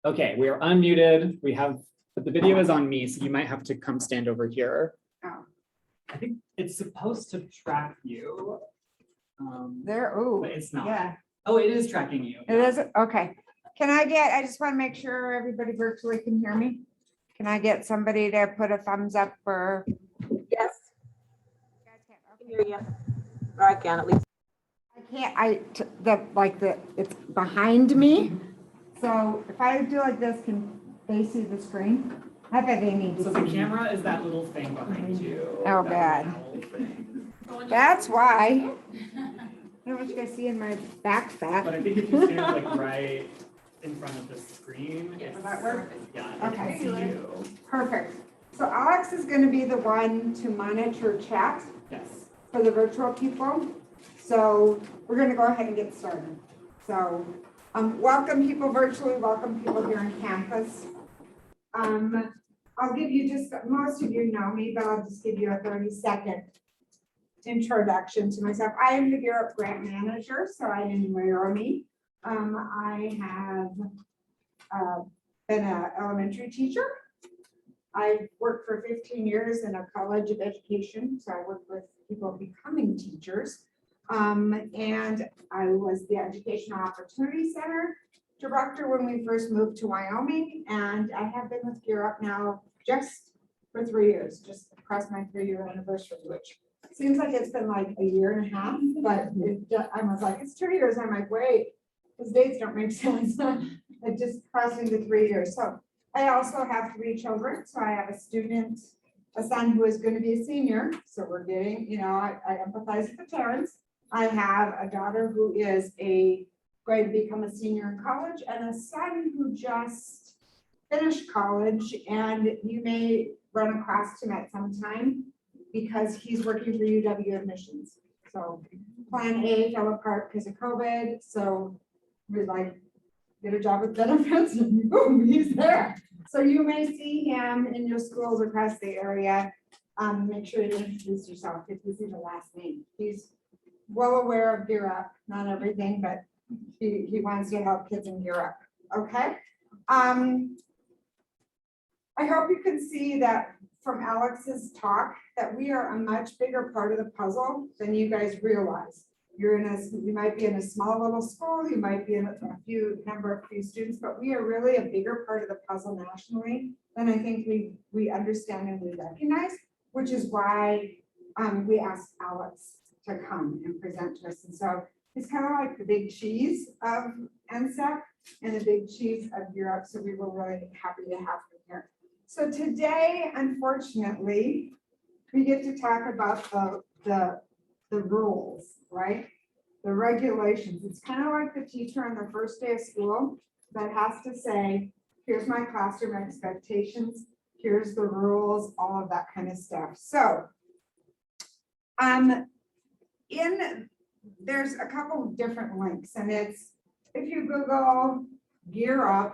Okay, we are unmuted. But the video is on me, so you might have to come stand over here. Oh. I think it's supposed to track you. There, oh, But it's not. yeah, Oh, it is tracking you. it is, okay. I just want to make sure everybody virtually can hear me. Can I get somebody to put a thumbs up for? Yes, I can hear you. Or I can at least. It's behind me. So if I do like this, can they see the screen? I bet they need to So see. the camera is that little thing behind you. Oh, that bad. little thing. That's why. I don't know what you guys see in my back fat. But I think if you stand like right in front of the screen, Will it's, that work? yeah, I Okay. can see you. Perfect. So Alex is going to be the one to monitor chat Yes. for the virtual people. So we're going to go ahead and get started. So welcome people virtually, welcome people here on campus. I'll give you most of you know me, but I'll just give you a 30-second introduction to myself. I am the GUWY Grant Manager, so I didn't wear me. I have been an elementary teacher. I've worked for 15 years in a college of education, so I worked with people becoming teachers. And I was the Educational Opportunity Center director when we first moved to Wyoming, and I have been with GUWY now just for 3 years, just across my 3-year anniversary, which seems like it's been like a year and a half, but I was like, it's 2 years. I'm like, wait, those dates don't make sense. It just crossed into 3 years. So I also have 3 children. So I have a son who is going to be a senior. So we're getting, I empathize with the parents. I have a daughter who is going to become a senior in college, and a son who just finished college, and you may run across him at some time because he's working for UW admissions. So plan A fell apart because of COVID. So we're like, get a job with benefits, and boom, he's there. So you may see him in your schools across the area. Make sure you introduce yourself if you see the last name. He's well aware of GUWY, not everything, but he wants to help kids in GUWY. Okay. I hope you can see that from Alex's talk that we are a much bigger part of the puzzle than you guys realize. You might be in a small little school, you might be in a few students, but we are really a bigger part of the puzzle nationally than I think we understand and we recognize, which is why we asked Alex to come and present to us. And so he's kind of like the big cheese of NSEC and the big cheese of Europe. So we were really happy to have him here. So today, unfortunately, we get to talk about the rules, right? The regulations. It's kind of like the teacher on the first day of school that has to say, here's my classroom expectations, here's the rules, all of that kind of stuff. So there's a couple of different links, and it's, if you Google GUWY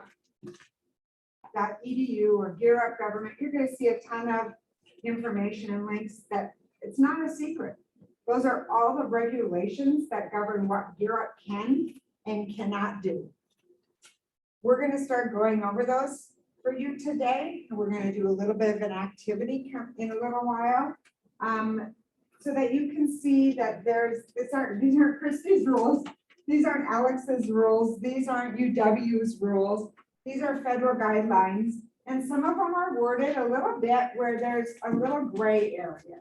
Up.edu or GUWY Up Government, you're going to see a ton of information and links that it's not a secret. Those are all the regulations that govern what GUWY Up can and cannot do. We're going to start going over those for you today. We're going to do a little bit of an activity in a little while. So that you can see that these aren't Kristi's rules. These aren't Alex's rules. These aren't UW's rules. These are federal guidelines. And some of them are worded a little bit where there's a little gray area.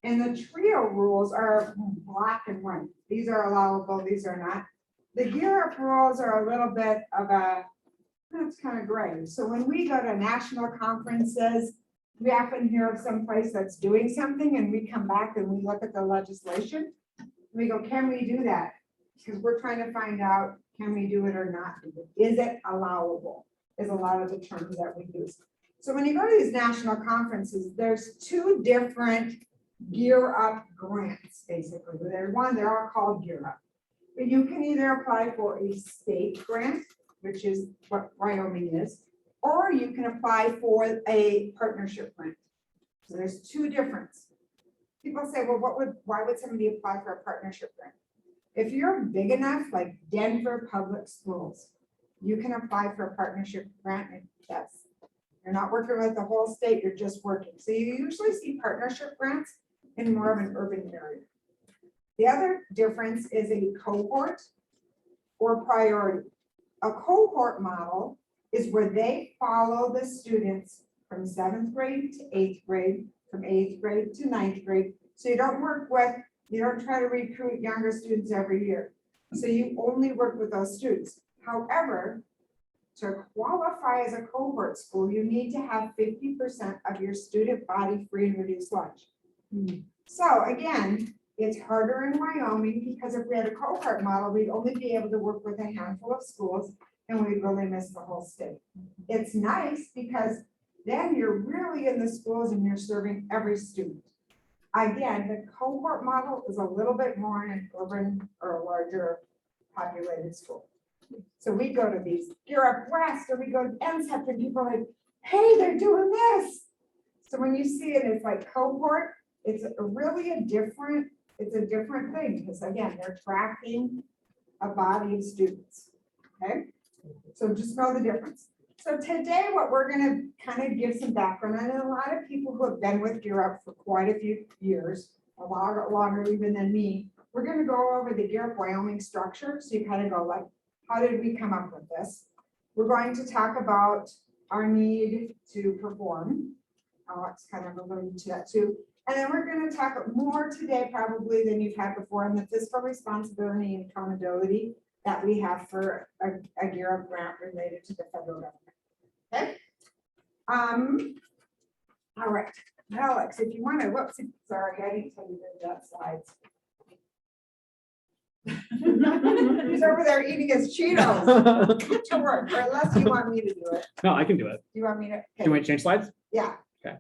And the trio rules are black and white. These are allowable, these are not. The GUWY rules are a little bit of that's kind of gray. So when we go to national conferences, we often hear of some place that's doing something, and we come back and we look at the legislation. We go, can we do that? Because we're trying to find out, can we do it or not do it? Is it allowable? Is a lot of the terms that we use. So when you go to these national conferences, there's 2 different GUWY Up grants, basically. They're all called GUWY Up. But you can either apply for a state grant, which is what Wyoming is, or you can apply for a partnership grant. So there's 2 differences. People say, well, why would somebody apply for a partnership grant? If you're big enough, like Denver Public Schools, you can apply for a partnership grant. That's, you're not working with the whole state, you're just working. So you usually see partnership grants in more of an urban area. The other difference is a cohort or priority. A cohort model is where they follow the students from 7th grade to 8th grade, from 8th grade to 9th grade. So you don't try to recruit younger students every year. So you only work with those students. However, to qualify as a cohort school, you need to have 50% of your student body free and reduced lunch. So again, it's harder in Wyoming because if we had a cohort model, we'd only be able to work with a handful of schools and we'd really miss the whole state. It's nice because then you're really in the schools and you're serving every student. Again, the cohort model is a little bit more in an urban or a larger populated school. So we go to these Europe West or we go to NCEP and people are like, hey, they're doing this. So when you see it, it's like cohort, it's really a different thing because again, they're tracking a body of students. Okay, so just know the difference. So today, what we're going to kind of give some background, and a lot of people who have been with GUWY for quite a few years, a lot longer even than me, we're going to go over the GUWY Wyoming structure. So you kind of go like, how did we come up with this? We're going to talk about our need to perform. Alex kind of alluded to that too. And then we're going to talk more today probably than you've had before on the fiscal responsibility and accountability that we have for a GUWY grant related to the federal government. Okay. All right, Alex, if you want to, whoops, sorry, I didn't tell you that slides. He's over there eating his Cheetos. Get to work, or unless you want me to do it. No, I can do it. You want me to? Can we change slides? Yeah. Okay.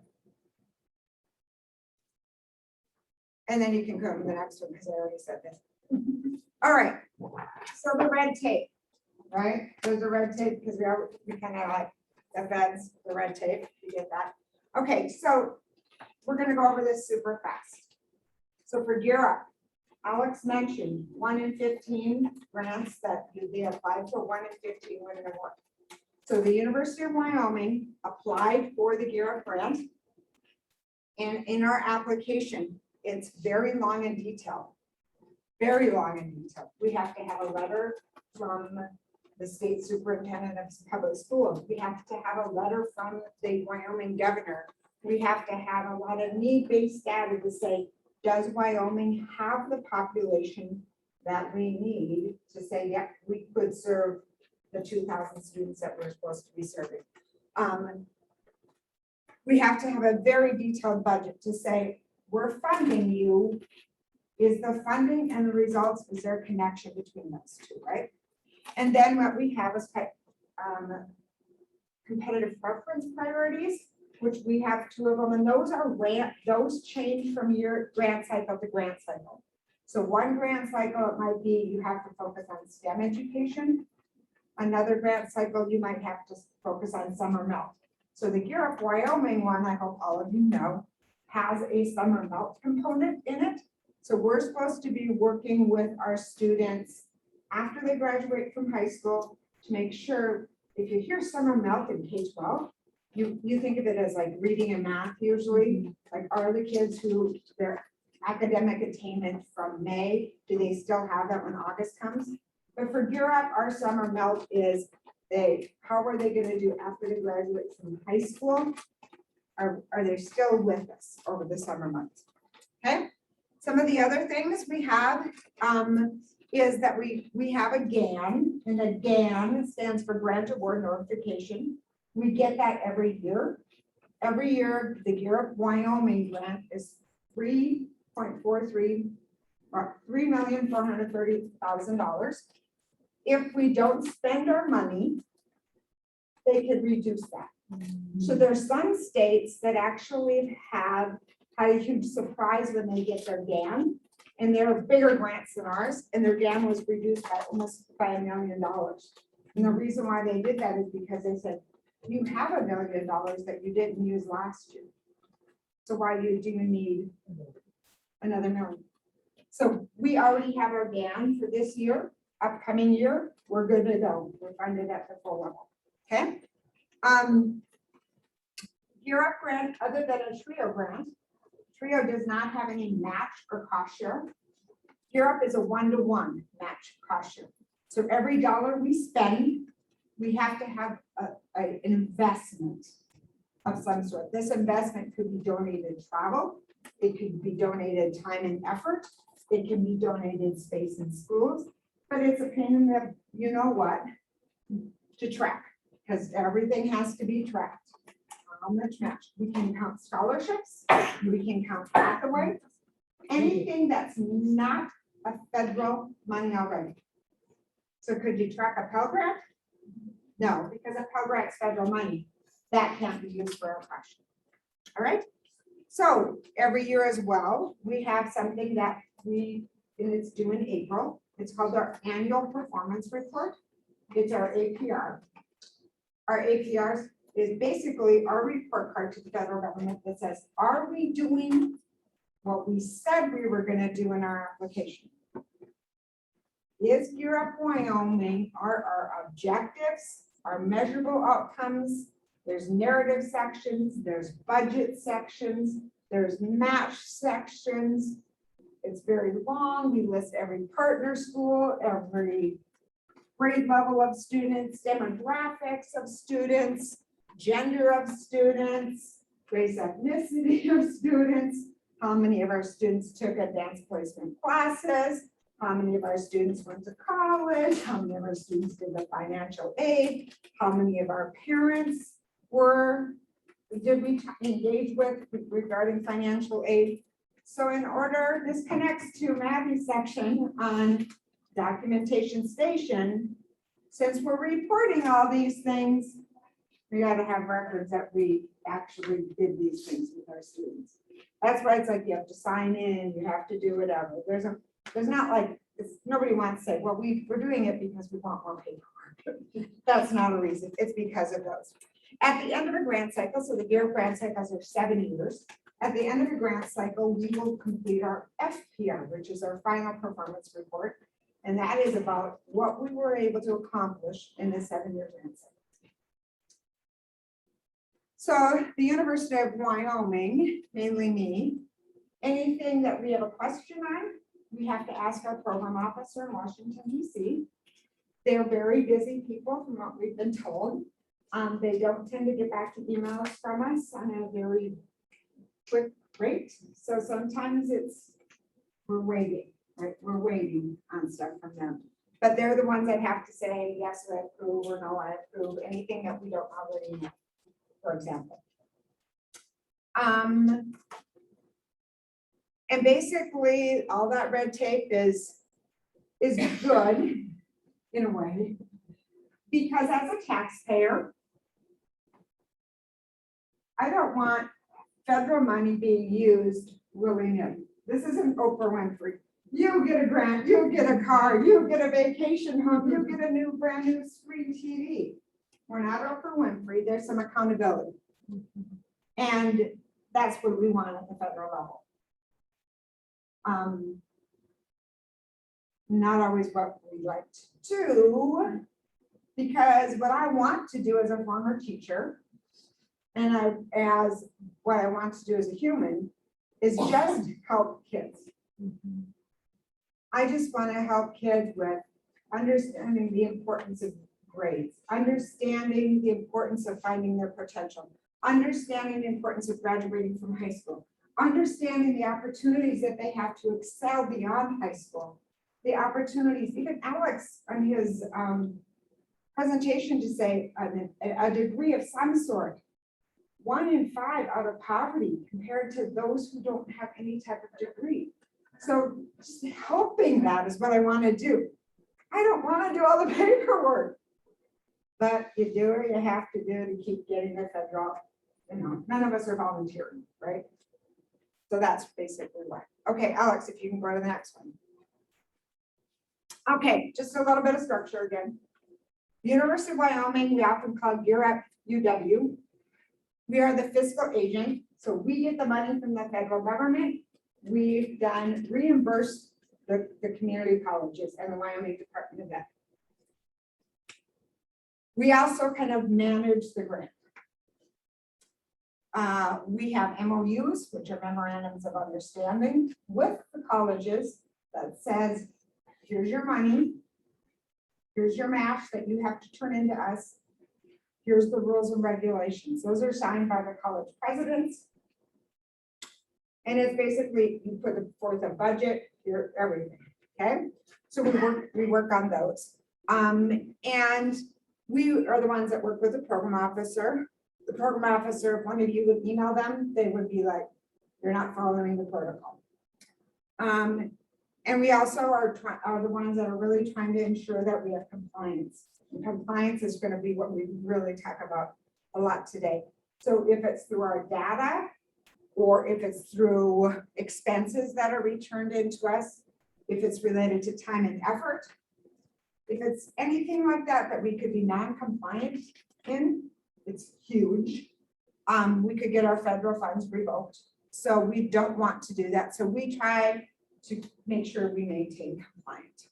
And then you can go to the next one because I already said this. All right, so the red tape, right? There's a red tape because we kind of like the feds, the red tape, you get that. Okay, so we're gonna go over this super fast. So for GUWY, Alex mentioned 1 in 15 grants that they applied for, 1 in 15 would have worked. So the University of Wyoming applied for the GUWY grant. And in our application, it's very long and detailed. Very long and detailed. We have to have a letter from the state superintendent of public schools. We have to have a letter from the Wyoming governor. We have to have a lot of need-based data to say, does Wyoming have the population that we need to say, yeah, we could serve the 2,000 students that we're supposed to be serving. We have to have a very detailed budget to say, we're funding you. Is the funding and the results, is there a connection between those two, right? And then what we have is competitive preference priorities, which we have 2 of them, and those change from your grant cycle to grant cycle. So one grant cycle, it might be you have to focus on STEM education. Another grant cycle, you might have to focus on summer melt. So the GUWY Wyoming one, I hope all of you know, has a summer melt component in it. So we're supposed to be working with our students after they graduate from high school to make sure, if you hear summer melt in K-12, you think of it as like reading and math usually, like are the kids who their academic attainment from May, do they still have that when August comes? But for GUWY, our summer melt is how are they going to do after they graduate from high school? Are they still with us over the summer months? Okay. Some of the other things we have is that we have a GAN, and a GAN stands for Grant Award Notification. We get that every year. Every year, the GUWY Wyoming grant is $3,430,000. If we don't spend our money, they could reduce that. So there's some states that actually have had a huge surprise when they get their GAN, and they're bigger grants than ours, and their GAN was reduced by almost $1 million. And the reason why they did that is because they said, you have $1 million that you didn't use last year. So why do you need another $1 million? So we already have our GAN for this year. upcoming year, we're good to go. We're funded at the full level, okay? GUWY grant, other than a TRIO grant, TRIO does not have any match or cost share. GUWY is a 1-to-1 match cost share. So every dollar we spend, we have to have an investment of some sort. This investment could be donated travel. It could be donated time and effort. It can be donated space in schools, but it's a pain in the, you know what, to track, because everything has to be tracked. How much match? We can count scholarships. We can count pathway. Anything that's not a federal money already. So could you track a Pell Grant? No, because a Pell Grant's federal money. That can't be used for a question. All right. So every year as well, we have something that and it's due in April. It's called our annual performance report. It's our APR. Our APRs is basically our report card to the federal government that says, are we doing what we said we were going to do in our application? Is GUWY Wyoming, are our objectives, our measurable outcomes? There's narrative sections, there's budget sections, there's match sections. It's very long. We list every partner school, every grade level of students, demographics of students, gender of students, race, ethnicity of students, how many of our students took advanced placement classes, how many of our students went to college, how many of our students did the financial aid, how many of our parents did we engage with regarding financial aid. So in order, this connects to Maddie's section on documentation station. Since we're reporting all these things, we got to have records that we actually did these things with our students. That's why it's like you have to sign in, you have to do whatever. There's not like, nobody wants to say, well, we're doing it because we want more paperwork. That's not a reason. It's because of those. At the end of a grant cycle, so the GUWY grant cycles are 7 years. At the end of the grant cycle, we will complete our FPR, which is our final performance report. And that is about what we were able to accomplish in the 7-year grant cycle. So the University of Wyoming, mainly me, anything that we have a question on, we have to ask our program officer in Washington, DC. They're very busy people from what we've been told. They don't tend to get back to emails from us on a very quick rate. So sometimes we're waiting, right? We're waiting on stuff from them. But they're the ones that have to say, yes, I approve, or no, I approve, anything that we don't already know, for example. And basically all that red tape is good in a way, because as a taxpayer, I don't want federal money being used willy-nilly. This isn't Oprah Winfrey. You get a grant, you get a car, you get a vacation home, you get a new brand new screen TV. We're not Oprah Winfrey. There's some accountability. And that's what we want at the federal level. Not always what we like to do, because what I want to do as a former teacher, and as what I want to do as a human, is just help kids. I just want to help kids with understanding the importance of grades, understanding the importance of finding their potential, understanding the importance of graduating from high school, understanding the opportunities that they have to excel beyond high school, the opportunities, even Alex on his presentation to say a degree of some sort, 1 in 5 out of poverty compared to those who don't have any type of degree. So just helping that is what I want to do. I don't want to do all the paperwork, but you do what you have to do to keep getting the federal, none of us are volunteering, right? So that's basically why. Okay, Alex, if you can go to the next one. Okay, just a little bit of structure again. The University of Wyoming, we often call GUWY UW. We are the fiscal agent, so we get the money from the federal government. We've done reimbursed the community colleges and the Wyoming Department of Ed. We also kind of manage the grant. We have MOUs, which are memorandums of understanding with the colleges that says, here's your money. Here's your match that you have to turn into us. Here's the rules and regulations. Those are signed by the college presidents. And it's basically, you put forth a budget, your everything, okay? So we work on those. And we are the ones that work with the program officer. The program officer, if one of you would email them, they would be like, you're not following the protocol. And we also are the ones that are really trying to ensure that we have compliance. And compliance is going to be what we really talk about a lot today. So if it's through our data, or if it's through expenses that are returned into us, if it's related to time and effort, if it's anything like that, that we could be non-compliant in, it's huge. We could get our federal funds revoked. So we don't want to do that. So we try to make sure we maintain compliant.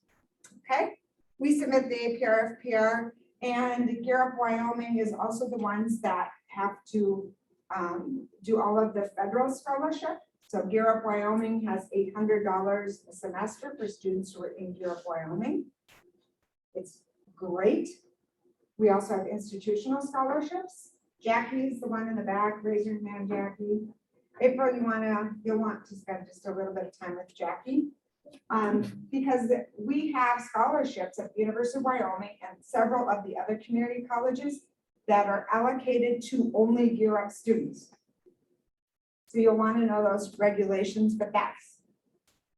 Okay, we submit the APR, FPR, and GUWY Wyoming is also the ones that have to do all of the federal scholarship. So GUWY Wyoming has $800 a semester for students who are in GUWY Wyoming. It's great. We also have institutional scholarships. Jackie's the one in the back. Raise your hand, Jackie. April, you'll want to spend just a little bit of time with Jackie. Because we have scholarships at the University of Wyoming and several of the other community colleges that are allocated to only GUWY students. So you'll want to know those regulations, but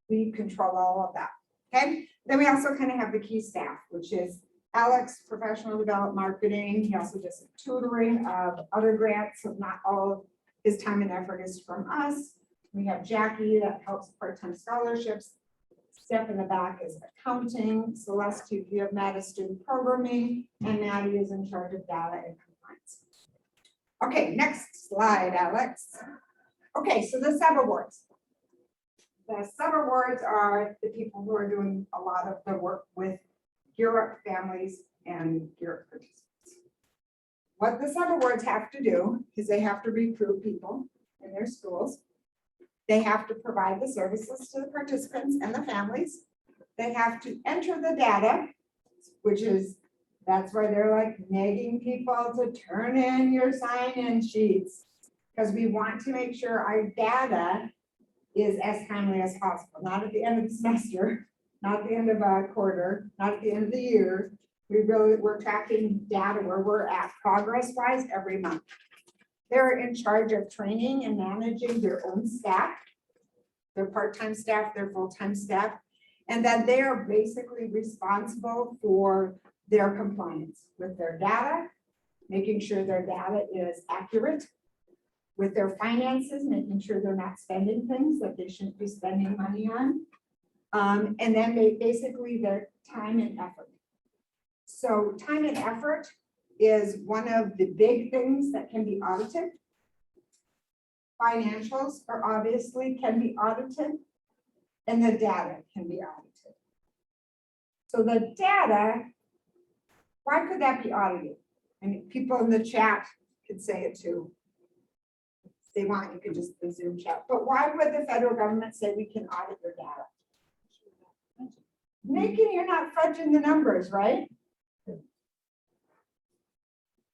we control all of that. Okay. Then we also kind of have the key staff, which is Alex, professional development marketing. He also does some tutoring of other grants, so not all of his time and effort is from us. We have Jackie that helps part-time scholarships. Steph in the back is accounting. Celeste, you have Matt is student programming, and Maddie is in charge of data and compliance. Okay, next slide, Alex. Okay, so the sub-awards. The sub-awards are the people who are doing a lot of the work with GUWY families and GUWY participants. What the sub-awards have to do is they have to recruit people in their schools. They have to provide the services to the participants and the families. They have to enter the data, that's why they're like nagging people to turn in your sign-in sheets, because we want to make sure our data is as timely as possible, not at the end of the semester, not at the end of a quarter, not at the end of the year. We're tracking data where we're at progress-wise every month. They're in charge of training and managing their own staff, their part-time staff, their full-time staff, and then they are basically responsible for their compliance with their data, making sure their data is accurate, with their finances, making sure they're not spending things that they shouldn't be spending money on, and then basically their time and effort. So time and effort is one of the big things that can be audited. Financials are obviously can be audited, and the data can be audited. So the data, why could that be audited? I mean, people in the chat could say it too. If they want, you could just the Zoom chat. But why would the federal government say we can audit your data? Making you're not fudging the numbers, right?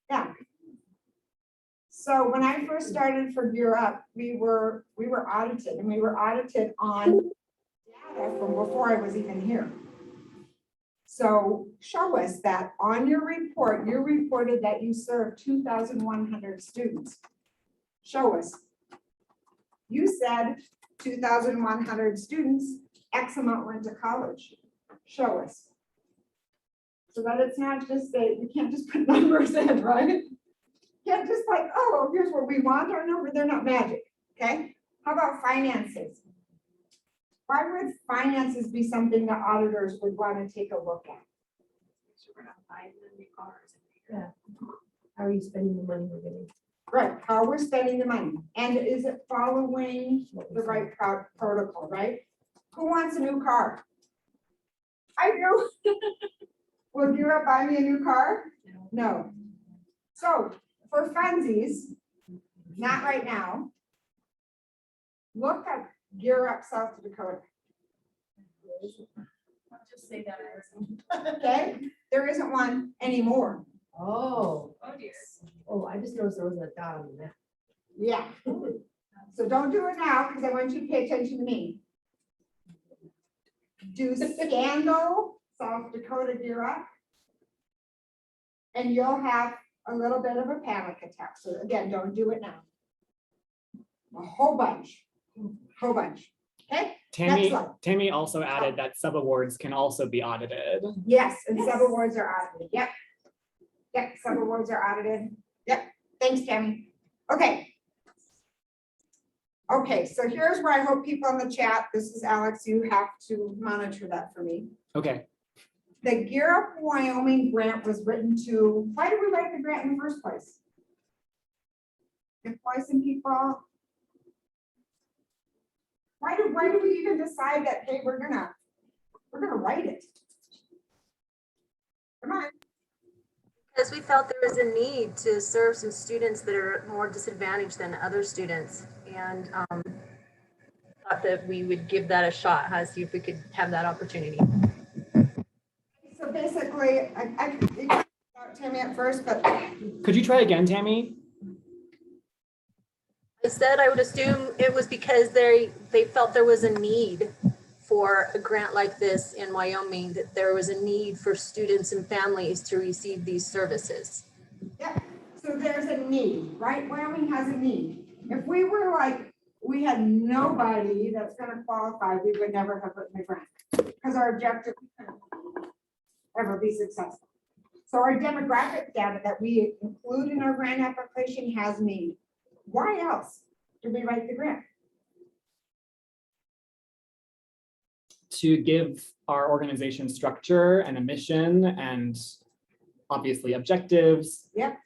Yeah. So when I first started for GUWY, we were audited, and we were audited on data from before I was even here. So show us that on your report, you reported that you served 2,100 students. Show us. You said 2,100 students, X amount went to college. Show us. So that it's not just we can't just put numbers in, right? Can't just like, oh, here's what we want our number. They're not magic. Okay. How about finances? Why would finances be something that auditors would want to take a look at? So we're not buying them new cars. Yeah. How are you spending the money we're getting? Right. How we're spending the money. And is it following the right protocol, right? Who wants a new car? I do. Will GUWY buy me a new car? No. So for funsies, not right now, look at GUWY South Dakota. Just say that. Okay, there isn't one anymore. Oh, Oh, dear. oh, I just noticed there was a dot on the map. Yeah. So don't do it now because I want you to pay attention to me. Do Scandal, South Dakota GUWY. And you'll have a little bit of a panic attack. So again, don't do it now. A whole bunch, okay? Tammy, slide. Tammy also added that subawards can also be audited. Yes, and subawards are audited, yep. Yep, subawards are audited, yep, thanks, Tammy. Okay. Okay, so here's where I hope people in the chat, this is Alex, you have to monitor that for me. Okay, The GUWY Wyoming grant was written to, why did we write the grant in the first place? Employ some people. Why do we even decide that, hey, we're gonna write it? Come on. Because we felt there was a need to serve some students that are more disadvantaged than other students, and thought that we would give that a shot, see if we could have that opportunity. So basically, I you got Tammy at first, but could you try again, Tammy? I said I would assume it was because they felt there was a need for a grant like this in Wyoming, that there was a need for students and families to receive these services. yeah, so there's a need, right? Wyoming has a need. If we were like, we had nobody that's gonna qualify, we would never have written the grant. Because our objective couldn't ever be successful. So our demographic data that we include in our grant application has need. Why else do we write the grant? To give our organization structure and a mission and obviously objectives. Yep.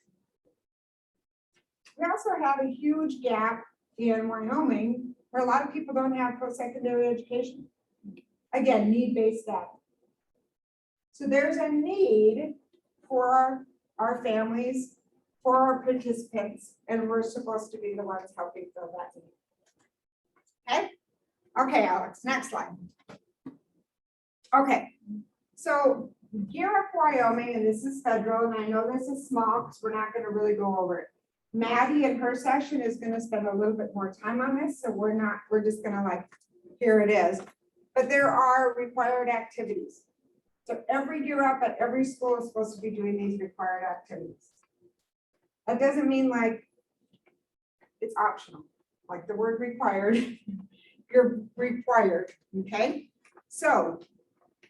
We also have a huge gap in Wyoming where a lot of people don't have post-secondary education. Again, need-based data. So there's a need for our families, for our participants, and we're supposed to be the ones helping fill that need. Okay? Okay, Alex, next slide. Okay, so GUWY Wyoming, and this is federal, and I know this is small because we're not gonna really go over it. Maddie in her session is gonna spend a little bit more time on this, so we're just gonna like, here it is. But there are required activities. So every year up at every school is supposed to be doing these required activities. That doesn't mean like it's optional, like the word required, you're required, okay? So,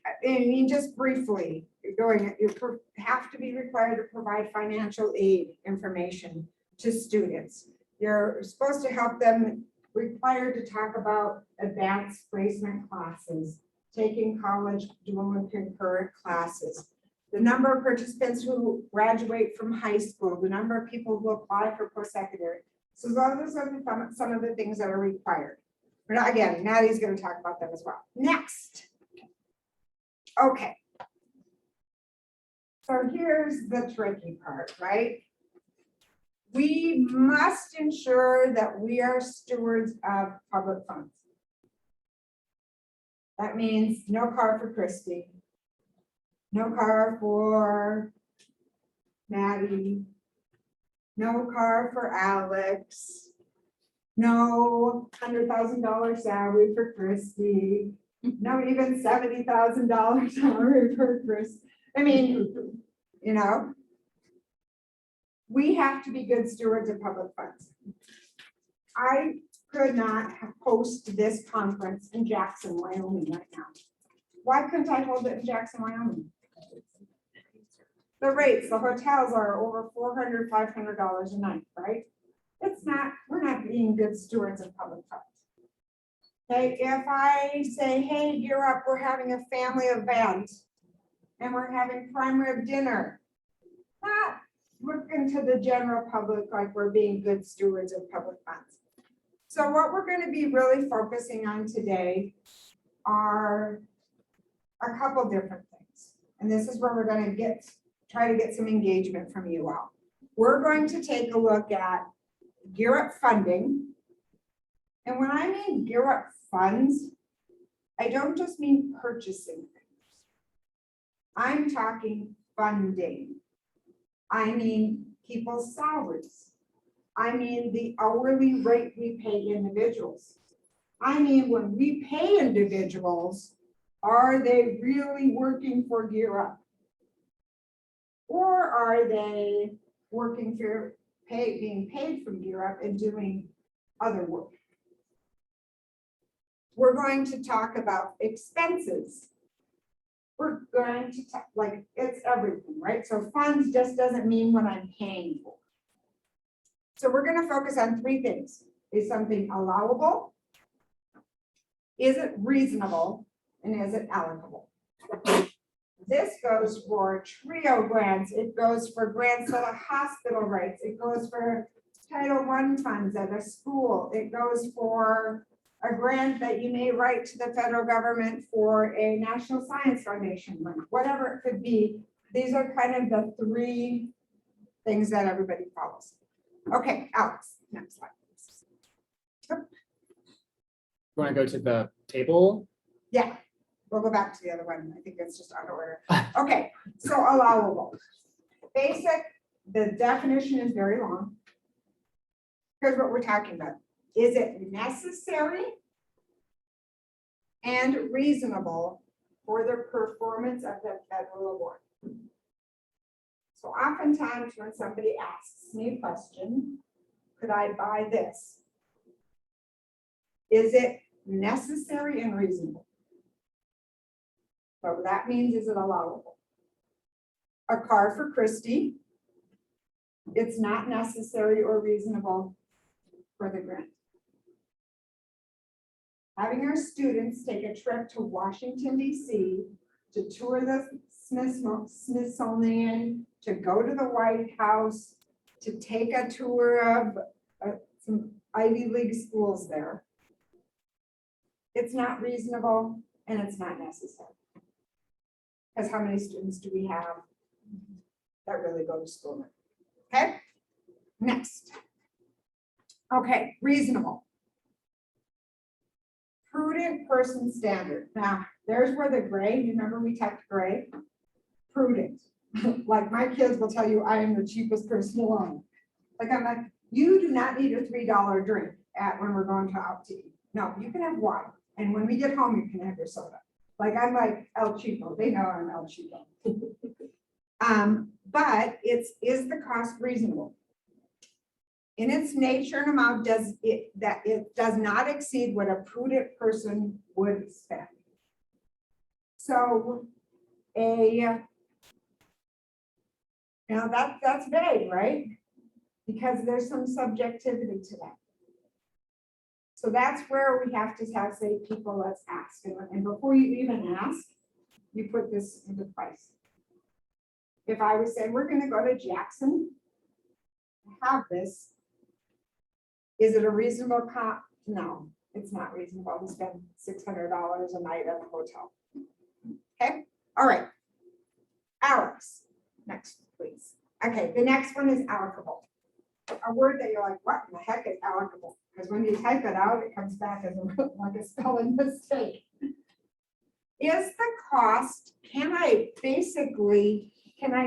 I mean, just briefly, you have to be required to provide financial aid information to students. You're supposed to help them, required to talk about advanced placement classes, taking college dual and concurrent classes, the number of participants who graduate from high school, the number of people who apply for post-secondary. So those are some of the things that are required. But again, Maddie's going to talk about them as well. Next. Okay. So here's the tricky part, right? We must ensure that we are stewards of public funds. That means no car for Kristi, no car for Maddie, no car for Alex, no $100,000 salary for Kristi, no even $70,000 salary for Chris. I mean, you know, we have to be good stewards of public funds. I could not host this conference in Jackson, Wyoming right now. Why couldn't I hold it in Jackson, Wyoming? The rates, the hotels are over $400, $500 a night, right? It's not, we're not being good stewards of public funds. Okay, if I say, hey, gear up, we're having a family event and we're having prime rib dinner, not looking to the general public like we're being good stewards of public funds. So what we're going to be really focusing on today are a couple different things. And this is where we're gonna try to get some engagement from you all. We're going to take a look at Gear Up funding. And when I mean Gear Up funds, I don't just mean purchasing things. I'm talking funding. I mean people's salaries. I mean the hourly rate we pay individuals. I mean, when we pay individuals, are they really working for Gear Up? Or are they working for being paid from Gear Up and doing other work? We're going to talk about expenses. We're going to talk, like, it's everything, right? So funds just doesn't mean what I'm paying for. So we're going to focus on three things. Is something allowable? Is it reasonable? And is it allocable? This goes for TRIO grants. It goes for grants that a hospital writes. It goes for Title I funds at a school. It goes for a grant that you may write to the federal government for a National Science Foundation grant, whatever it could be. These are kind of the three things that everybody follows. Okay, Alex, next slide. You want to go to the table? Yeah, we'll go back to the other one. I think it's just out of order. Okay, so allowable. Basic, the definition is very long. Here's what we're talking about. Is it necessary and reasonable for the performance of the federal award? So oftentimes when somebody asks me a question, could I buy this? Is it necessary and reasonable? So that means, is it allowable? A car for Kristi, it's not necessary or reasonable for the grant. Having our students take a trip to Washington, D.C. to tour the Smithsonian, to go to the White House, to take a tour of some Ivy League schools there. It's not reasonable and it's not necessary. Because how many students do we have that really go to school? Okay, next. Okay, reasonable. Prudent person standard. Now, there's where the gray, you remember we typed gray? Prudent. Like my kids will tell you, I am the cheapest person alone. Like I'm like, you do not need a $3 drink when we're going out to eat. No, you can have water. And when we get home, you can have your soda. Like I'm like El Cheapo. They know I'm El Cheapo. But is the cost reasonable? In its nature and amount, it does not exceed what a prudent person would spend. So that's vague, right? Because there's some subjectivity to that. So that's where we have to say, people, let's ask. And before you even ask, you put this into price. If I was saying, we're going to go to Jackson, have this, is it a reasonable cost? No, it's not reasonable to spend $600 a night at a hotel. Okay, all right. Alex, next, please. Okay, the next one is allocable. A word that you're like, what in the heck is allocable? Because when you type it out, it comes back as like a spelling mistake. Is the cost, can I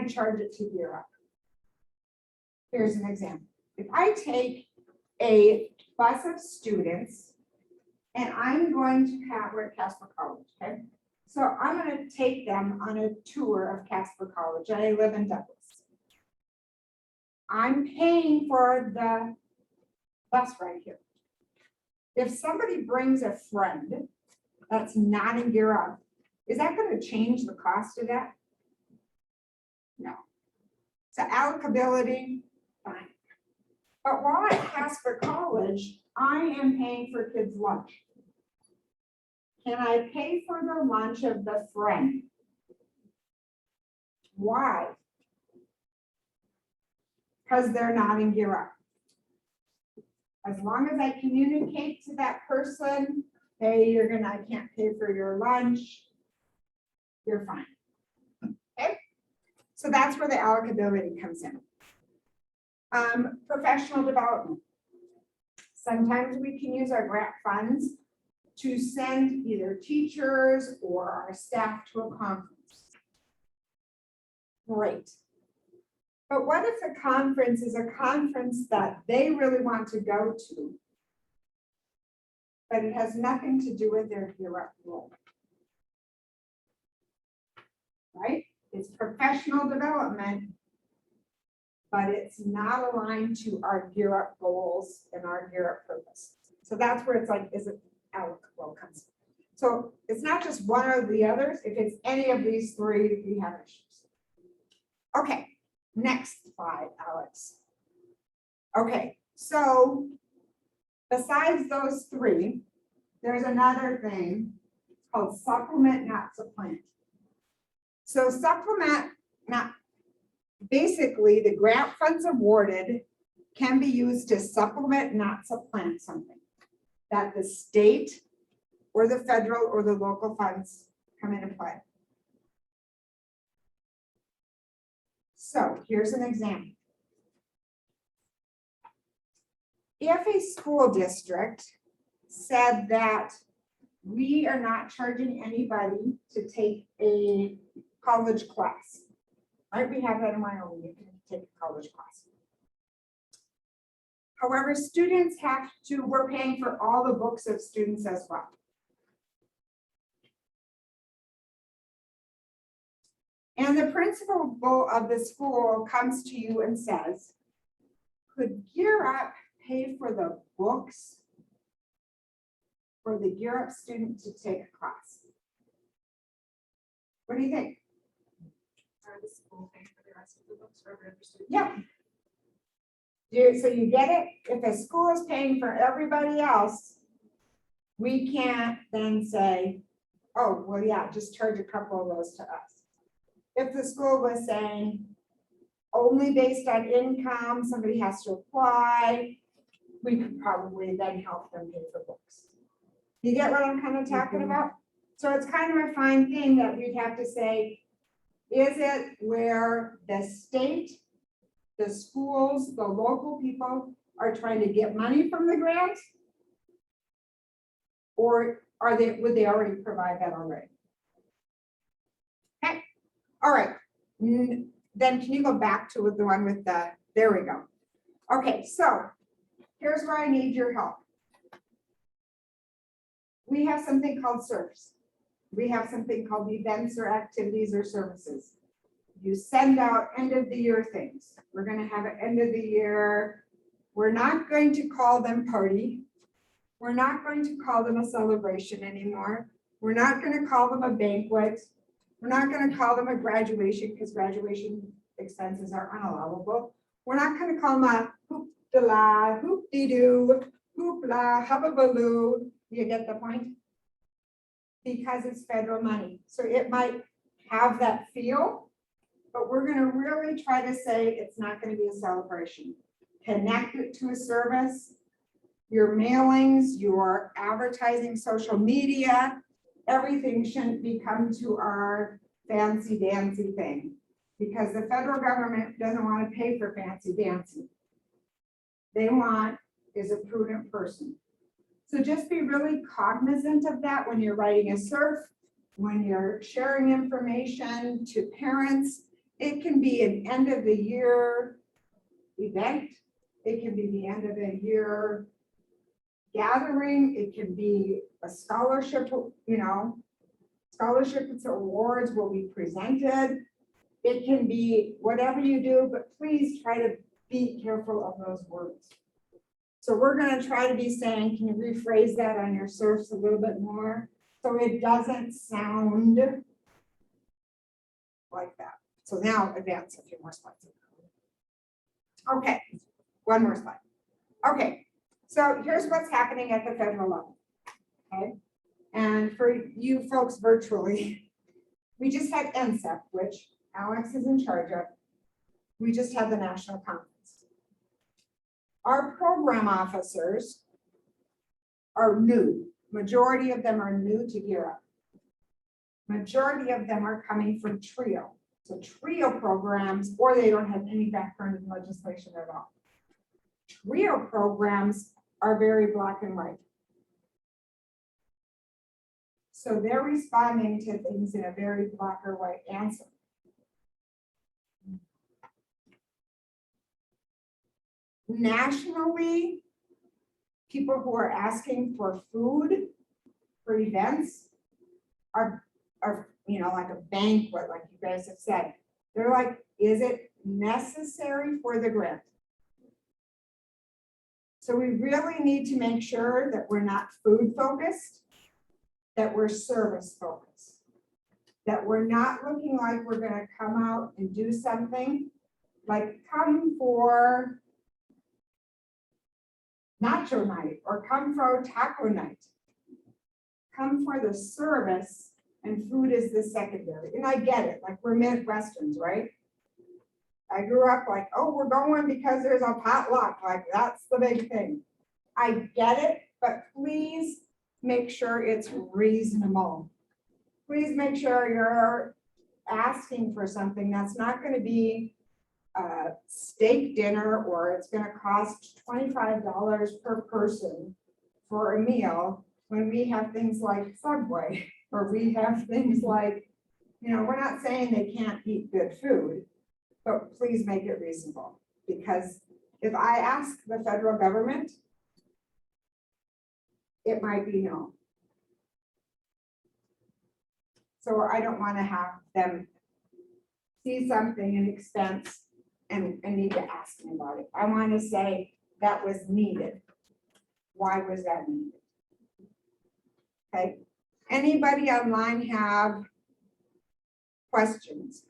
charge it to Gear Up? Here's an example. If I take a bus of students and I'm going to we're at Casper College, okay? So I'm going to take them on a tour of Casper College. I live in Douglas. I'm paying for the bus right here. If somebody brings a friend that's not in Gear Up, is that going to change the cost of that? No. So allocability, fine. But while at Casper College, I am paying for kids' lunch. Can I pay for the lunch of the friend? Why? Because they're not in Gear Up. As long as I communicate to that person, hey, I can't pay for your lunch. you're fine. Okay, so that's where the allocability comes in. Professional development. Sometimes we can use our grant funds to send either teachers or our staff to a conference. Great. But what if the conference is a conference that they really want to go to, but it has nothing to do with their GUWY role? Right? It's professional development, but it's not aligned to our GUWY goals and our GUWY purpose. So that's where it's like, is it allocable? So it's not just one or the others. If it's any of these three, we have issues. Okay, next slide, Alex. Okay, so besides those three, there's another thing called supplement, not supplant. So supplement, not basically the grant funds awarded can be used to supplement, not supplant something that the state or the federal or the local funds come into play. So here's an example. If a school district said that we are not charging anybody to take a college class, right? We have that in Wyoming, you can take a college class. However, students have to, we're paying for all the books of students as well. And the principal of the school comes to you and says, could Gear Up pay for the books for the Gear Up student to take a class? What do you think? Are the school paying for the rest of the books for every other student? Yeah. So you get it? If a school is paying for everybody else, we can't then say, oh, well, yeah, just charge a couple of those to us. If the school was saying only based on income, somebody has to apply, we could probably then help them pay for books. You get what I'm kind of talking about? So it's kind of a fine thing that we'd have to say, is it where the state, the schools, the local people are trying to get money from the grant? Or are they, would they already provide that already? Okay, all right. Then can you go back to the one with the, there we go. Okay, so here's where I need your help. We have something called SERVs. We have something called events or activities or services. You send out end of the year things. We're going to have an end of the year. We're not going to call them party. We're not going to call them a celebration anymore. We're not going to call them a banquet. We're not going to call them a graduation because graduation expenses are unallowable. We're not going to call them a hoop-de-la, hoop-de-doo, hoop-la, hubba-baloo. You get the point? Because it's federal money. So it might have that feel, but we're going to really try to say it's not going to be a celebration. Connect it to a service. Your mailings, your advertising, social media, everything shouldn't become to our fancy dancy thing because the federal government doesn't want to pay for fancy dancy. They want is a prudent person. So just be really cognizant of that when you're writing a SERF, when you're sharing information to parents. It can be an end of the year event. It can be the end of the year gathering. It can be a scholarship, you know, scholarships awards will be presented. It can be whatever you do, but please try to be careful of those words. So we're going to try to be saying, can you rephrase that on your SERFs a little bit more so it doesn't sound like that. So now advance a few more slides. Okay, one more slide. Okay, so here's what's happening at the federal level. Okay, and for you folks virtually, we just had NSEP, which Alex is in charge of. We just had the national conference. Our program officers are new. Majority of them are new to GEAR Up. Majority of them are coming from TRIO. So TRIO programs, or they don't have any background in legislation at all. TRIO programs are very black and white. So they're responding to things in a very black or white answer. Nationally, people who are asking for food for events are, you know, like a banquet, like you guys have said. They're like, is it necessary for the grant? So we really need to make sure that we're not food focused, that we're service focused, that we're not looking like we're gonna come out and do something, like come for nacho night or come for taco night. Come for the service and food is the secondary. And I get it, like we're Midwesterns, right? I grew up like, oh, we're going because there's a potluck, like that's the big thing. I get it, but please make sure it's reasonable. Please make sure you're asking for something that's not going to be a steak dinner or it's going to cost $25 per person for a meal when we have things like Subway or we have things like, you know, we're not saying they can't eat good food, but please make it reasonable. Because if I ask the federal government, it might be no. So I don't want to have them see something in expense and need to ask me about it. I want to say that was needed. Why was that needed? Okay. Anybody online have questions?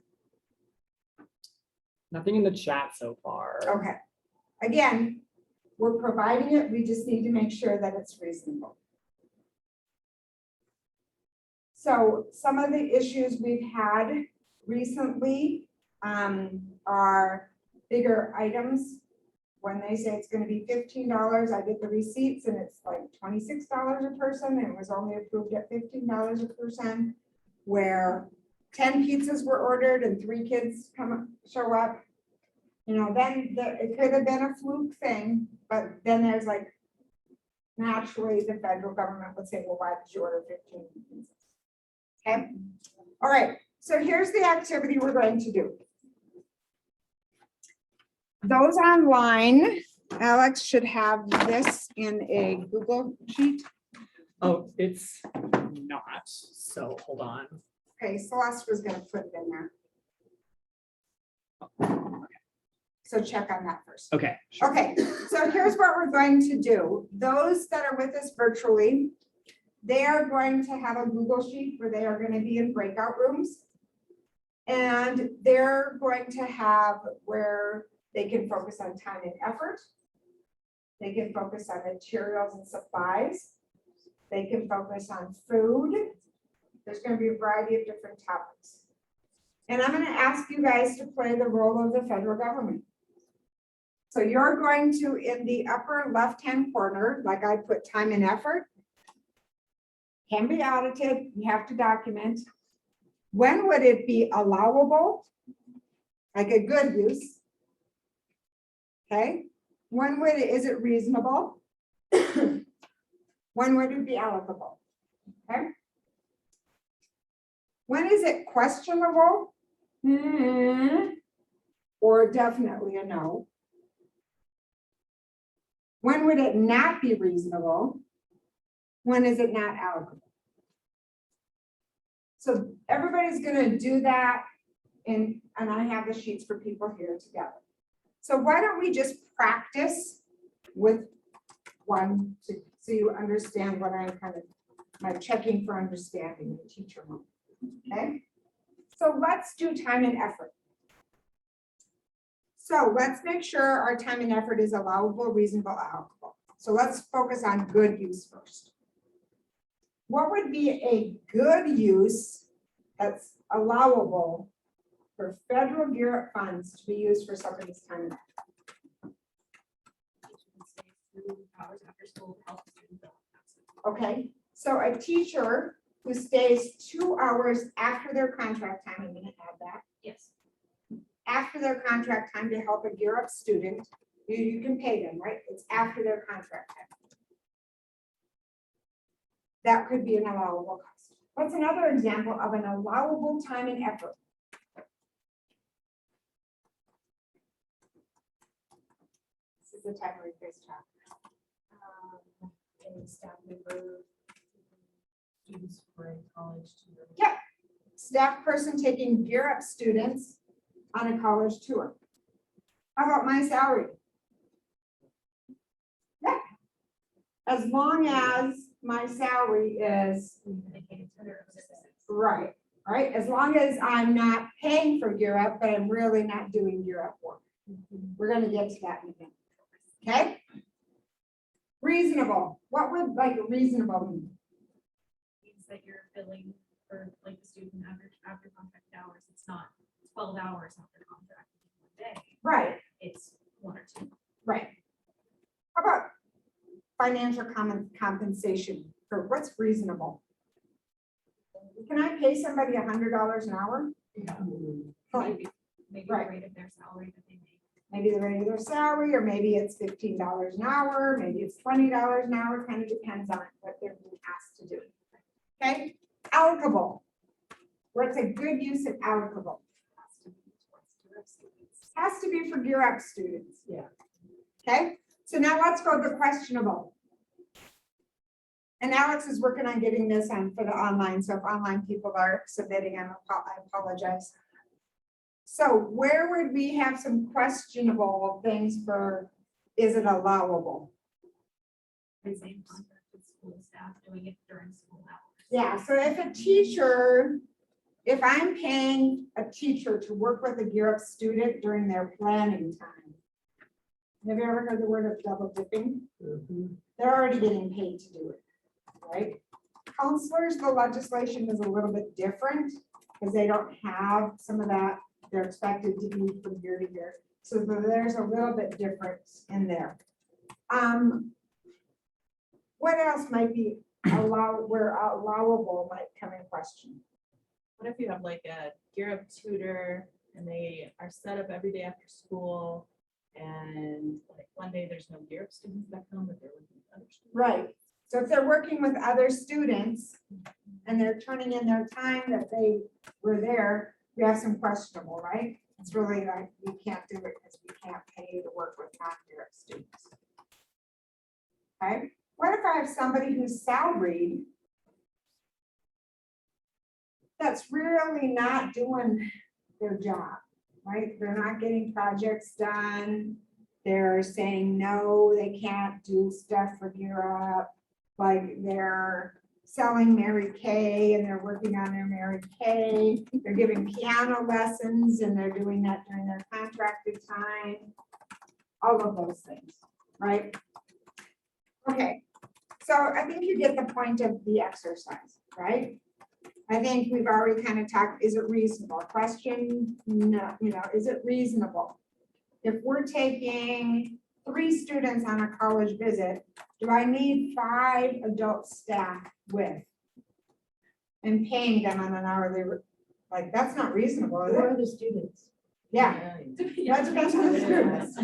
Nothing in the chat so far. Okay. Again, we're providing it. We just need to make sure that it's reasonable. So some of the issues we've had recently are bigger items. When they say it's going to be $15, I get the receipts and it's like $26 a person and it was only approved at $15 a person, where 10 pizzas were ordered and 3 kids show up. You know, then it could have been a fluke thing, but then there's like, naturally the federal government would say, well, why did you order 15 pizzas? Okay. All right. So here's the activity we're going to do. Those online, Alex should have this in a Google sheet. Oh, it's not. So hold on. Okay, Celeste was gonna put it in there. So check on that first. Okay. Sure. Okay, so here's what we're going to do. Those that are with us virtually, they are going to have a Google sheet where they are going to be in breakout rooms. And they're going to have where they can focus on time and effort. They can focus on materials and supplies. They can focus on food. There's going to be a variety of different topics. And I'm going to ask you guys to play the role of the federal government. So you're going to, in the upper left-hand corner, like I put time and effort, can be audited, you have to document. When would it be allowable? Like a good use. Okay. When would is it reasonable? When would it be allocable? Okay. When is it questionable? Or definitely a no. When would it not be reasonable? When is it not allocable? So everybody's going to do that, and I have the sheets for people here together. So why don't we just practice with one so you understand what I'm kind of my checking for understanding the teacher mode. Okay, so let's do time and effort. So let's make sure our time and effort is allowable, reasonable, allocable. So let's focus on good use first. What would be a good use that's allowable for federal GUWY funds to be used for somebody's time and effort? Hours after school to help students. Okay, so a teacher who stays 2 hours after their contract time, I'm gonna add that, Yes. after their contract time to help a Gear Up student, you can pay them, right? It's after their contract time. That could be an allowable cost. What's another example of an allowable time and effort? This is the time where Chris talked. A staff member, students for a college tour. Yeah. Staff person taking Gear Up students on a college tour. How about my salary? Yeah. As long as my salary is right, right? As long as I'm not paying for Gear Up, but I'm really not doing Gear Up work. We're gonna get to that in a minute. Okay? Reasonable. What would like reasonable mean? Means that you're billing for like the student after contract hours. It's not 12 hours after contract in 1 day. Right, It's 1 or 2. right. How about financial compensation for what's reasonable? Can I pay somebody $100 an hour? Fine. Maybe Right. the rate of their salary that they make. Maybe the rate of their salary, or maybe it's $15 an hour, maybe it's $20 an hour, kind of depends on what they're being asked to do. Okay, allocable. What's a good use of allocable? Has to be for Gear Up students. Yeah. Okay, so now let's go to questionable. And Alex is working on getting this on for the online, so if online people are submitting, I apologize. So where would we have some questionable things for, is it allowable? The same contract with school staff doing it during school hours. Yeah, so if a teacher, if I'm paying a teacher to work with a Gear Up student during their planning time. Have you ever heard the word of double dipping? They're already getting paid to do it, right? Counselors, the legislation is a little bit different because they don't have some of that. They're expected to be from year to year. So there's a little bit difference in there. What else might be where allowable might come in question? What if you have like a Gear Up tutor and they are set up every day after school and like one day there's no Gear Up students that come, but they're working with other students? Right. So if they're working with other students and they're turning in their time that they were there, we have some questionable, right? It's really like, we can't do it because we can't pay you to work with non-Gear Up students. Okay, what if I have somebody who's salaried that's really not doing their job, right? They're not getting projects done. They're saying, no, they can't do stuff for Gear Up. Like they're selling Mary Kay and they're working on their Mary Kay. They're giving piano lessons and they're doing that during their contracted time. All of those things, right? Okay, so I think you get the point of the exercise, right? I think we've already kind of talked, is it reasonable? Question, no, is it reasonable? If we're taking 3 students on a college visit, do I need 5 adult staff with? And paying them on an hourly, like, that's not reasonable, is Who it? are the students? Yeah, that depends on the students.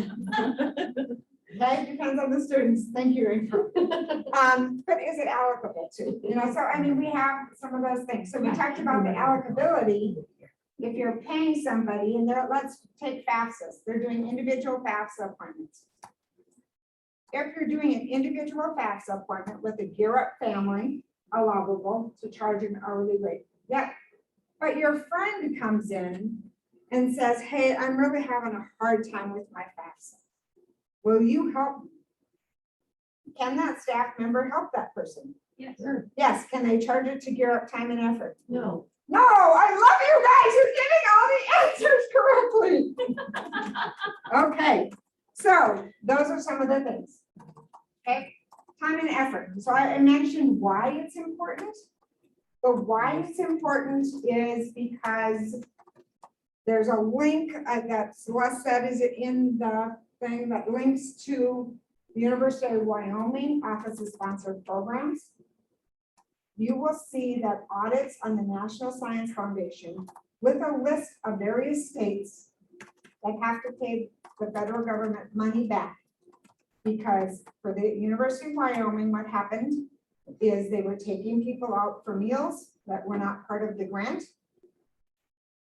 Okay, depends on the students. Thank you, April. But is it allocable to? So I mean, we have some of those things. So we talked about the allocability. If you're paying somebody and let's take FAFSAs, they're doing individual FAFSA appointments. If you're doing an individual FAFSA appointment with a Gear Up family, allowable to charge an hourly rate. Yep. But your friend comes in and says, hey, I'm really having a hard time with my FAFSA. Will you help? Can that staff member help that person? Yes. Yes. Can they charge it to Gear Up time and effort? No. No, I love you guys. You're getting all the answers correctly. Okay, so those are some of the things. Okay, time and effort. So I mentioned why it's important. But why it's important is because there's a link that Celeste said is in the thing that links to the University of Wyoming Office of Sponsored Programs. you will see that audits on the National Science Foundation with a list of various states that have to pay the federal government money back. Because for the University of Wyoming, what happened is they were taking people out for meals that were not part of the grant.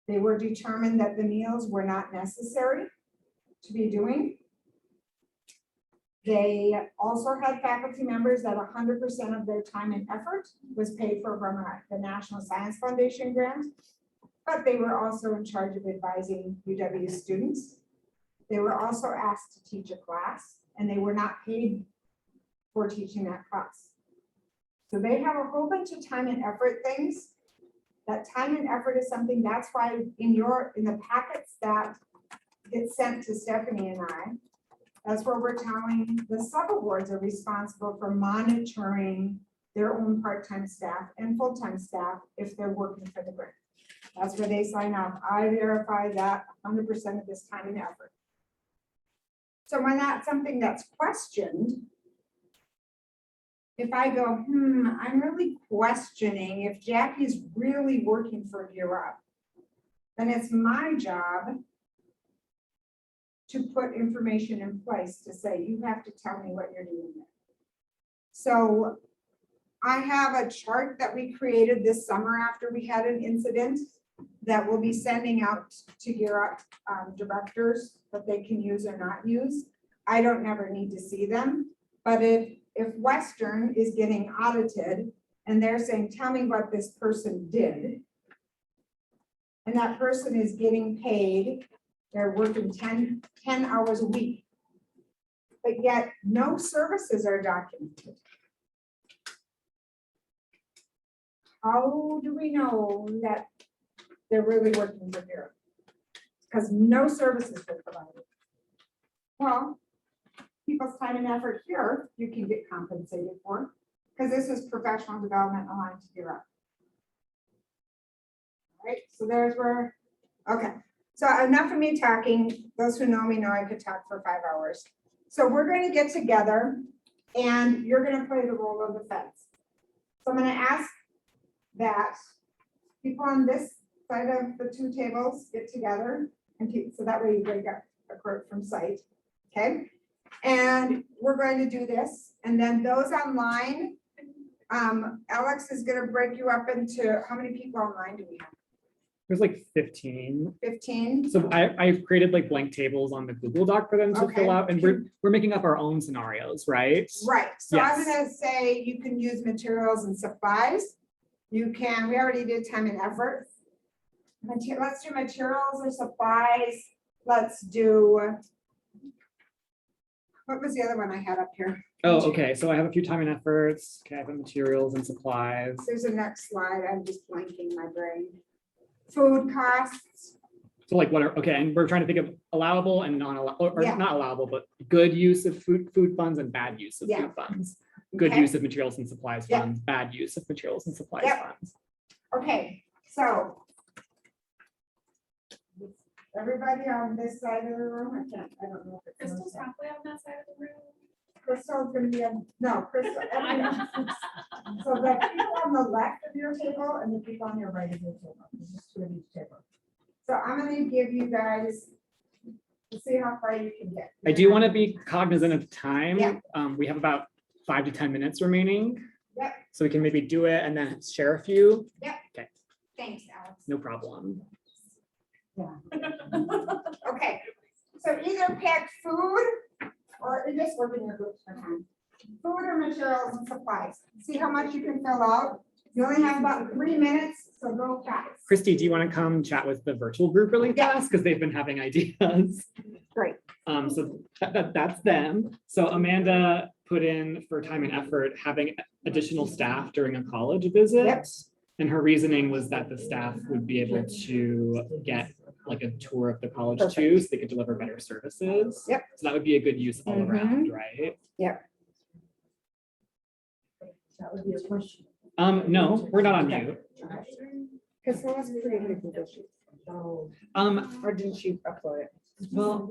They were determined that the meals were not necessary to be doing. They also had faculty members that 100% of their time and effort was paid for from the National Science Foundation grant, but they were also in charge of advising UW students. They were also asked to teach a class, and they were not paid for teaching that class. So they have a whole bunch of time and effort things. That time and effort is something, that's why in the packets that get sent to Stephanie and I, that's where we're telling the sub-awards are responsible for monitoring their own part-time staff and full-time staff if they're working for the grant. That's where they sign off. I verify that 100% of this time and effort. So when that's something that's questioned, if I go, I'm really questioning if Jackie's really working for GUWY, then it's my job to put information in place to say, you have to tell me what you're doing there. So I have a chart that we created this summer after we had an incident that we'll be sending out to GUWY directors that they can use or not use. I don't never need to see them, but if Western is getting audited and they're saying, tell me what this person did, and that person is getting paid, they're working 10 hours a week, but yet no services are documented. How do we know that they're really working for GUWY? Because no services were provided. Well, people's time and effort here, you can get compensated for, because this is professional development aligned to GUWY. Right, so there's where, okay. So enough of me talking. Those who know me know I could talk for 5 hours. So we're going to get together and you're going to play the role of the fence. So I'm going to ask that people on this side of the two tables get together and so that way you break up a quote from sight. Okay. And we're going to do this. And then those online, Alex is going to break you up into how many people online do we have? There's like 15. 15. So I've created like blank tables on the Google Doc for them to Okay. fill out, and we're making up our own scenarios, right? Right, so I'm Yes. gonna say you can use materials and supplies. You can, we already did time and effort. Let's do materials or supplies. Let's do, what was the other one I had up here? Oh, okay. So I have a few time and efforts. Okay, I have the materials and supplies. There's a next slide, I'm just blanking my brain. Food costs, So like what are, okay, and we're trying to think of allowable and non-allowable, or Yeah. not allowable, but good use of food funds and bad use of Yeah. food funds. Good Okay. use of materials and supplies Yeah. funds, bad use of materials and supplies Yep. funds. okay, so. Everybody on this side of the room, I don't know. if it's on Crystal's this side. halfway on that side of the room. Crystal's gonna be on, no, Crystal, everyone. So the people on the left of your table and the people on your right of your table, there's just two of each table. So I'm gonna give you guys, to see how far you can get. I do want to be cognizant of time. Yeah. We have about 5 to 10 minutes remaining. Yep. So we can maybe do it and then share a few. Thanks, Alex. No problem. Okay, so either pick food or just work in your groups for time. Food or materials and supplies. See how much you can fill out. You only have about 3 minutes, so go fast. Christy, do you want to come chat with the virtual group really Yeah. fast? Because they've been having ideas. Great. So that's them. So Amanda put in for time and effort, having additional staff during a college visit. Yep. And her reasoning was that the staff would be able to get like a tour of the college Perfect. too, so they could deliver better services. Yep. So that would be a good use all Mhm. around, right? That would be a question. No, we're not on mute. Because someone's created a Google Sheet. Or didn't you upload it? Well,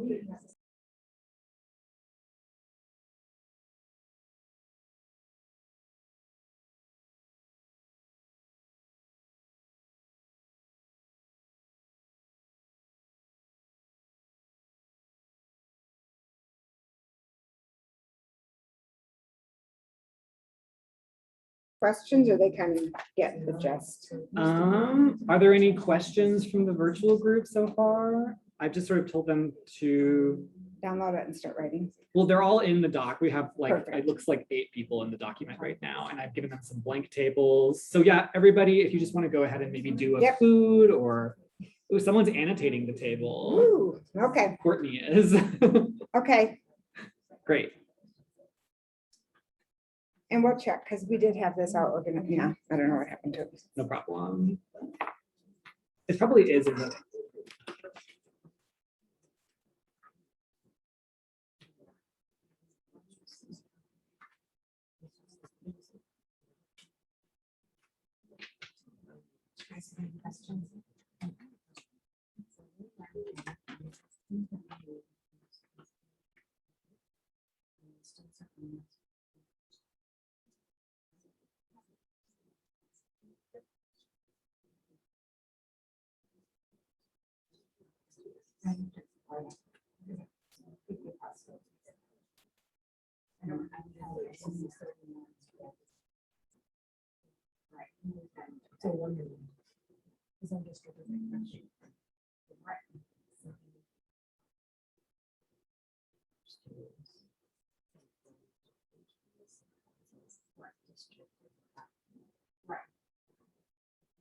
questions or they kind of get the gist? Are there any questions from the virtual group so far? I've just sort of told them to, Download it and start writing. well, they're all in the doc. We have like, Perfect. it looks like 8 people in the document right now, and I've given them some blank tables. So yeah, everybody, if you just want to go ahead and maybe do a Yep. food or, ooh, someone's annotating the table. Ooh, okay, Courtney is. okay. Great. And we'll check, because we did have this out, yeah, I don't know what happened to it. No problem. It probably is in the.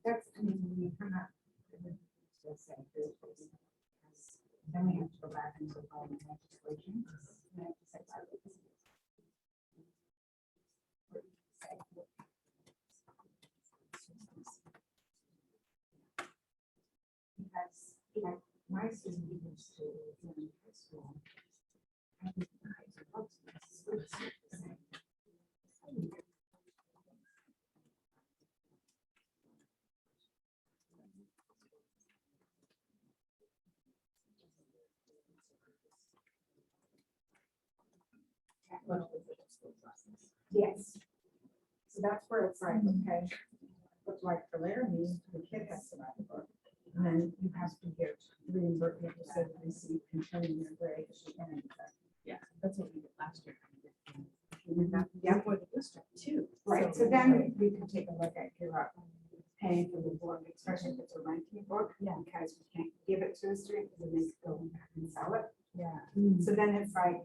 That's, I mean, when you come up. Then we have to go back and look all the legislation. Because, you know, my student used to in high school. I think the high school was the same. Yes. So that's where it's like, okay, but like for Laramie, the kid has to write the book. And then you have to get reimbursement, you said receive concerning your grade. Yeah, that's what we did last year. Yeah, For the district too. right, so then we can take a look at your paying for the book, especially if it's a renting book. Yeah. Because we can't give it to a student, because then they go back and sell it. Yeah, So then it's like,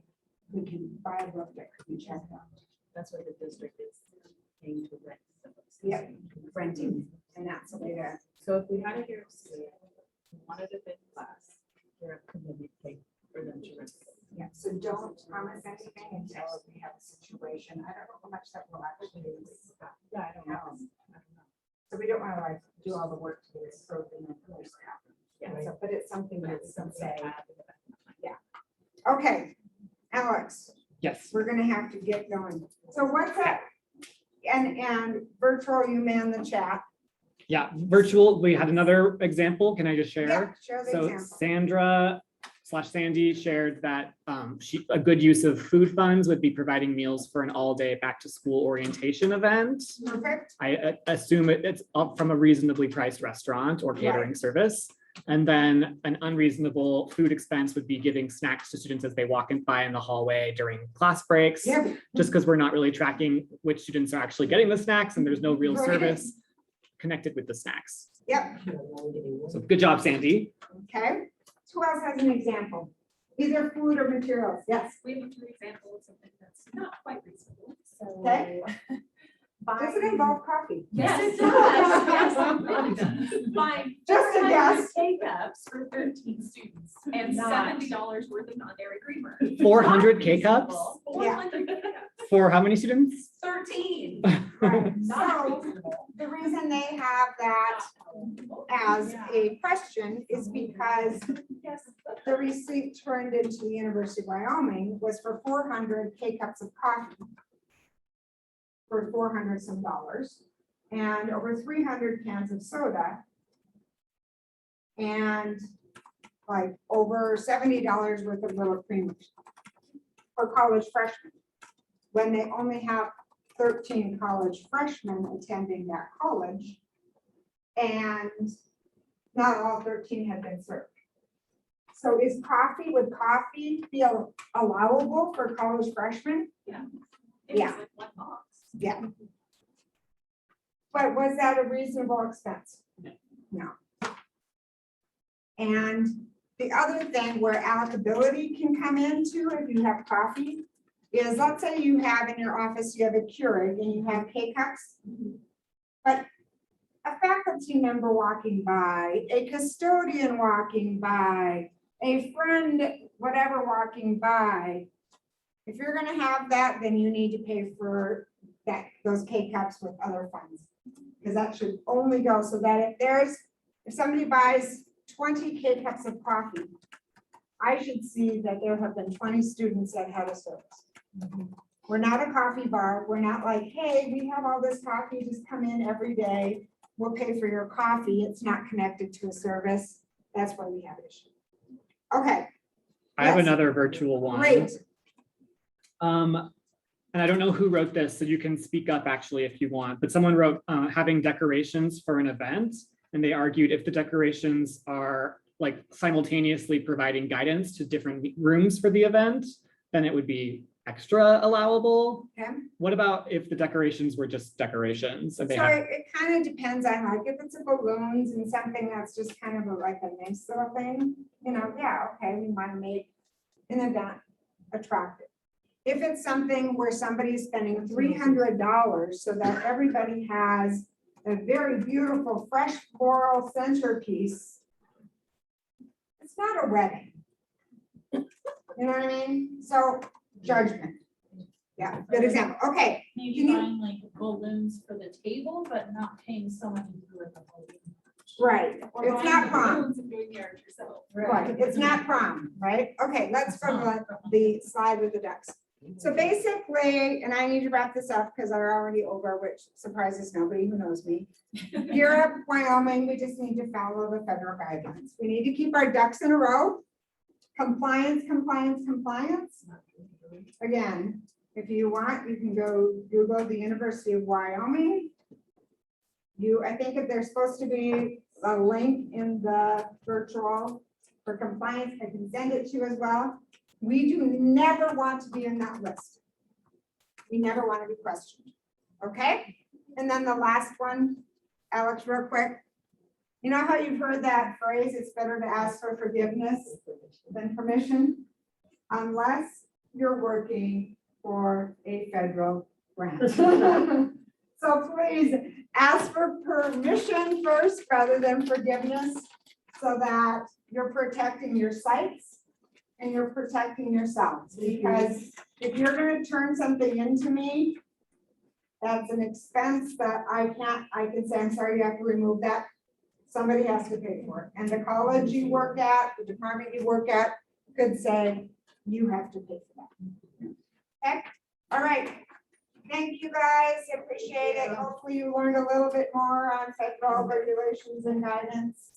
we can buy a book that could be checked out. that's what the district is paying to rent. Yep, renting, and that's the way to. So if we had a Europe student who wanted a big class, Europe committee paid for them to rent. Yeah, so don't promise anything until we have a situation. I don't know how much that will actually be. Yeah, I don't know. So we don't want to like do all the work to get it approved and then pull staff. Yeah. So, but it's something But that it's we can something say. to have in the back of my mind. Okay, Alex, Yes. we're gonna have to get going. So what's that? And virtual, you man the chat. Yeah, virtual, we had another example. Can I just share? Yeah, share the So example. Sandra/Sandy shared that a good use of food funds would be providing meals for an all-day back-to-school orientation event. Perfect. I assume it's up from a reasonably priced restaurant or catering service. And then an unreasonable food expense would be giving snacks to students as they walk by in the hallway during class breaks. Yeah. Just because we're not really tracking which students are actually getting the snacks and there's no real Right. service connected with the snacks. Yep. So good job, Sandy. Okay. Who else has an example? Either food or materials. Yes. We have a few examples of something that's not quite reasonable, so. Okay. Does it involve coffee? Yes, it does. Yes, it really does. Buying Just a guess. K-cups for 13 students and Not. $70 worth of non-dairy creamer. 400 K-cups 400 K-cups, for how many students? 13. Right. Not So reasonable. the reason they have that as a question is because Yes. the receipt turned into the University of Wyoming was for 400 K-cups of coffee. For 400 some dollars and over 300 cans of soda. And like over $70 worth of little creamers for college freshmen. When they only have 13 college freshmen attending that college. And not all 13 have been served. So would coffee be allowable for college freshmen? It Yeah. was like one box. Yeah. But was that a reasonable expense? No. And the other thing where allocability can come into if you have coffee is, let's say you have in your office, you have a Keurig and you have K-Cups. But a faculty member walking by, a custodian walking by, a friend, whatever walking by, if you're gonna have that, then you need to pay for that, those K-Cups with other funds. Because that should only go so that if somebody buys 20 K-Cups of coffee, I should see that there have been 20 students that had a service. We're not a coffee bar. We're not like, hey, we have all this coffee, just come in every day. We'll pay for your coffee. It's not connected to a service. That's where we have issues. Okay. I have Yes. another virtual one. Great. And I don't know who wrote this, so you can speak up actually if you want, but someone wrote having decorations for an event. And they argued if the decorations are like simultaneously providing guidance to different rooms for the event, then it would be extra allowable. Okay. What about if the decorations were just decorations and they So have, it kind of depends on like if it's a balloons and something that's just kind of like a nice little thing, you know, yeah, okay, we want to make an event attractive. If it's something where somebody's spending $300 so that everybody has a very beautiful fresh floral centerpiece, it's not a wedding. You know what I mean? So judgment. Yeah, good example. Okay. Maybe Can you- buying like balloons for the table, but not paying someone to do like a balloon. Right. Or It's buying not the prom. balloons and doing yours yourself. Right. It's not prom, right? Okay, let's from the slide with the ducks. So basically, and I need to wrap this up because I'm already over, which surprises nobody who knows me. Europe, Wyoming, we just need to follow the federal guidelines. We need to keep our ducks in a row. Compliance, compliance, compliance. Again, if you want, you can go Google the University of Wyoming. I think if there's supposed to be a link in the virtual for compliance, I can send it to you as well. We do never want to be in that list. We never want to be questioned. Okay? And then the last one, Alex, real quick. You know how you've heard that phrase, it's better to ask for forgiveness than permission? Unless you're working for a federal grant. So please ask for permission first rather than forgiveness so that you're protecting your sites and you're protecting yourselves. Because if you're going to turn something into me, that's an expense that I can say, I'm sorry, you have to remove that. Somebody has to pay for it. And the college you work at, the department you work at could say, you have to pay for that. Okay, all right. Thank you guys, appreciate it. Hopefully you learned a little bit more on federal regulations and guidance.